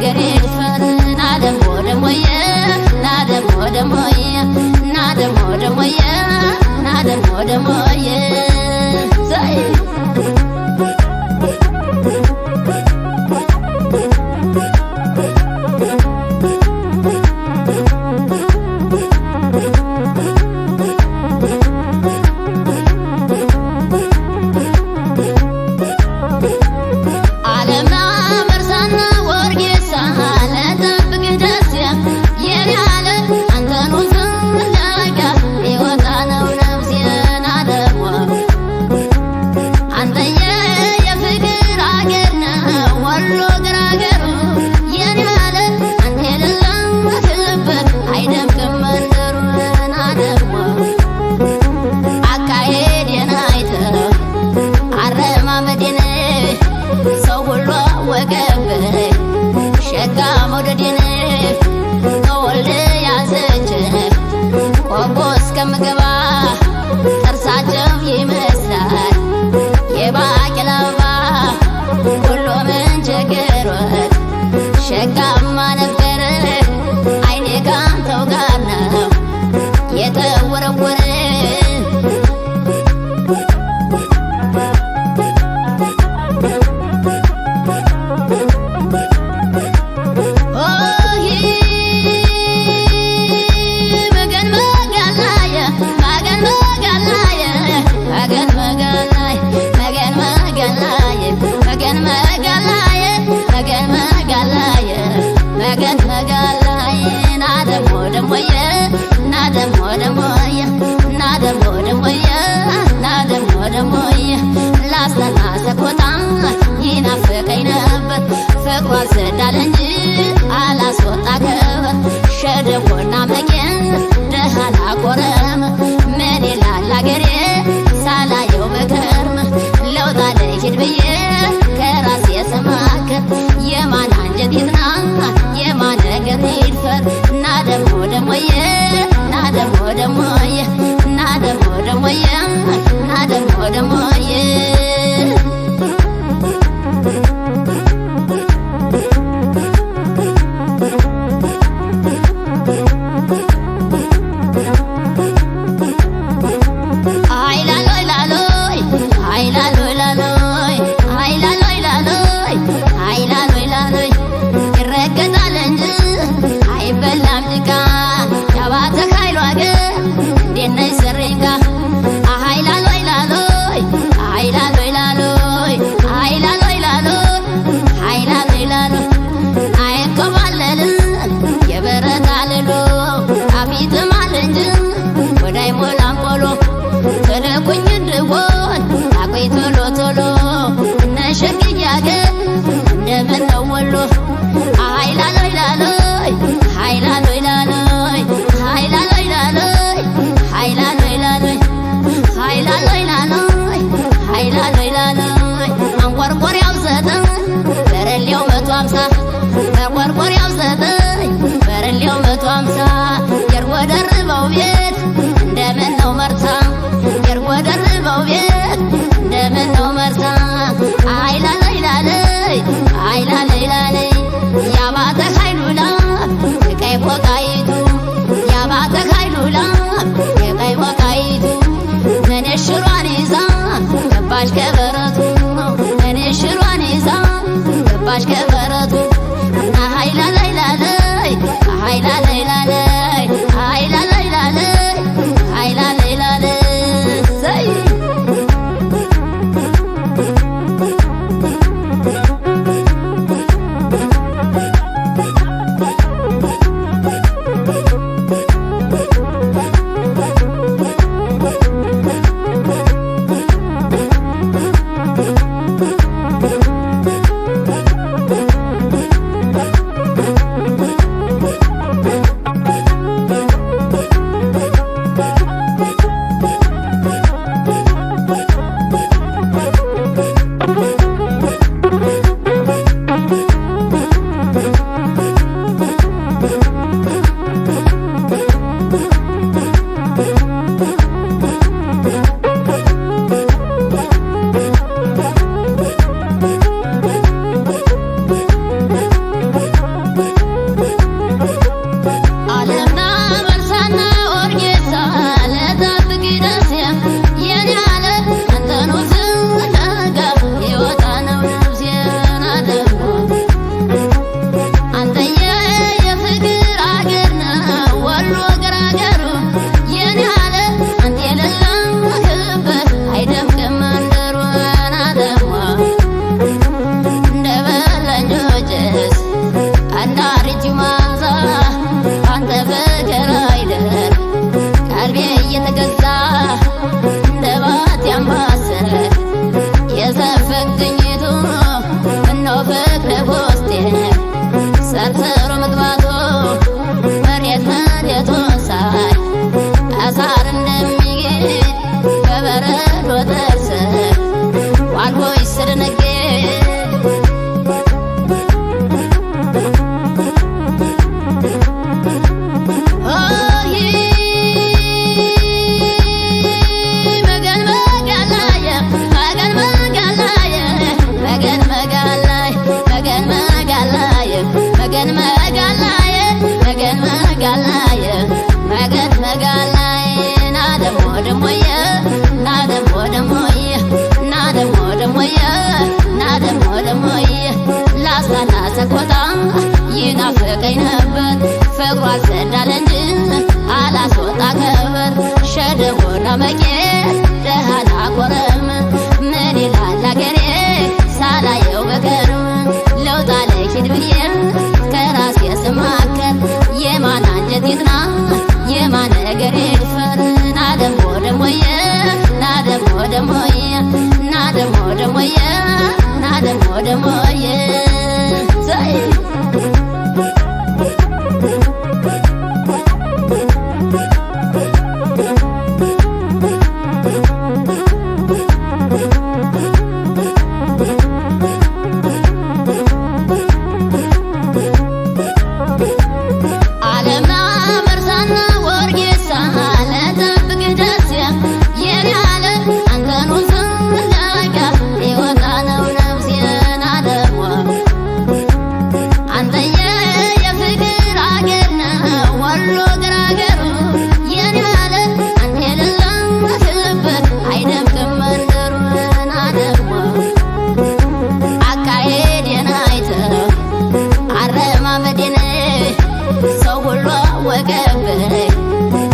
አገሬ ድፈር ናደሞ ደሞየ ናደሞ ደሞየ ናደሞ ደሞየ ናደሞ ደሞየ ዘይ ከምገባ ጥርሳቸው ይመስላል የባቄላባ ሁሉም ቸገሮት ሸጋማ ነበረ አይኔ ካንተው ጋር ነው የተወረወረ ይናፍቀኝ ነበር ፍቅሯ ዘዳል እንጂ አላስወጣ ገበር ሸደቆና መቄን ደሃና ቆረም ምን ይላል አገሬ ሳላየው በከርም ለውጣ ልሂድ ብዬ ከራሴ ስማከር የማን አንጀት ይዝና የማን ነገር ይድፈር ናደሞ ደሞየ ናደሞ ደሞየ ናደሞ ደሞየ ናደሞ ደሞየ ይናፍቀኝ ነበር ፍቅሯ አልጸዳል እንጂ አላስወጣ ከበር ሸደቦና መቄት ደሃ ላቆረም ምን ይላል አገሬ ሳላየው በከርም ለውጣ ለኪድ ብዬ ከራሴ ስማከር የማን አንጀት ይጥና የማን ነገር ይድፈር ናደሞ ደሞየ ናደሞ ደሞየ ናደሞ ደሞየ ናደሞ ደሞየ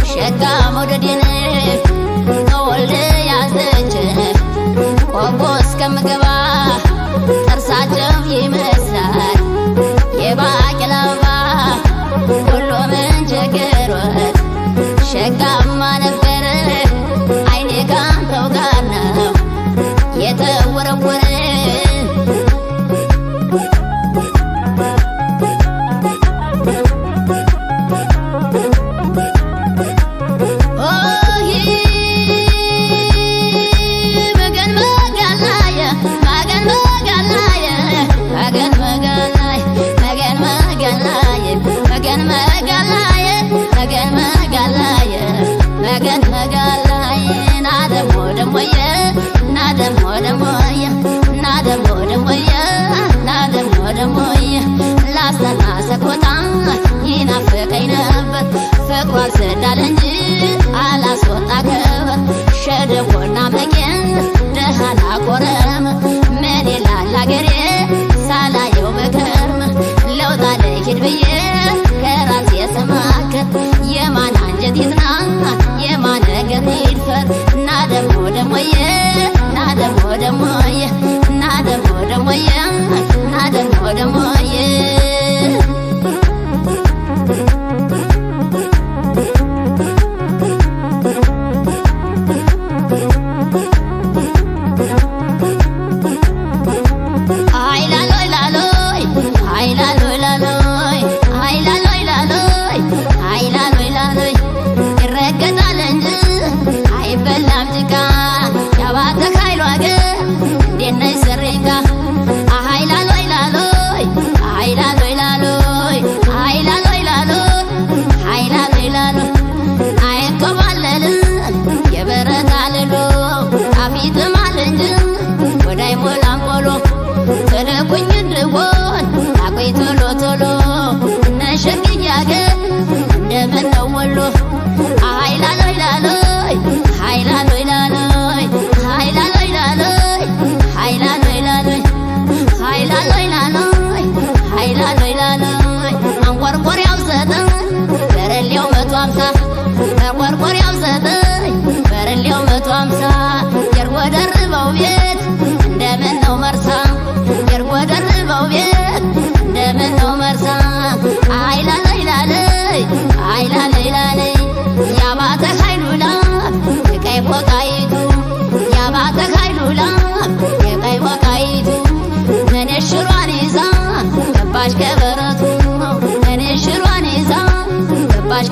ሸጋ መውደዴን ከወልድ ያዘች ቆቦ እስከምገባ ጥርሳቸው ይመስላል የባቄላ አበባ ሁሉም ቸገሮት ሸጋማ ነበር አይኔ ካንተው ጋር ነው የተወረወረ መገን መጋላይ ናደሞ ደሞየ ናደሞ ደሞየ ናደሞ ደሞየ ናደሞ ደሞየ ላስተና ሰኮታ ይናፍቀኝ ነበር ፍቅሯ አልጸዳል እንጂ አላስወጣ ከበር ሸደቦና መቄት ደሃ ላቆረም ምን ይላል አገሬ ሳላየው በከርም ለውጣ ለኪድ ብዬ ከራሴ ስማከር የማን አንጀት ይጥና የማን ነገር ይድፈር ናደሞ ደሞየ ናደሞ ደሞየ ናደሞ ደሞየ ናደሞ ደሞየ ተደኩኝ እንደሆን አቆይ ቶሎ ቶሎ እነሸግያገ እንደምን ነው ወሎ አይላሎይ ላሎይ አይላሎይ ላሎይ አይላሎይ ላሎይ አይላሎይ ላሎይ አይላሎይ ላሎይ አይላሎይ ላሎይ አንቆርቆሪያው ዘጠኝ በረሌው 150 አንቆርቆሪያው ዘጠኝ በረሌው 150 የርጎ ደርበው ቤት እንደምን ነው መርሳ የርጎደርበው ቤት እንደምን ነው መርሳ አይላላይ ላለይ አይላላይ ላለይ ያባተ ኃይሉላ የቀይ ፎቃይቱ ያባተ ኃይሉላ የቀይ ፎቃይቱ ነነሽሯን ይዛ ገባሽ ከበረቱ ነነሽሯን ይዛ ገባሽ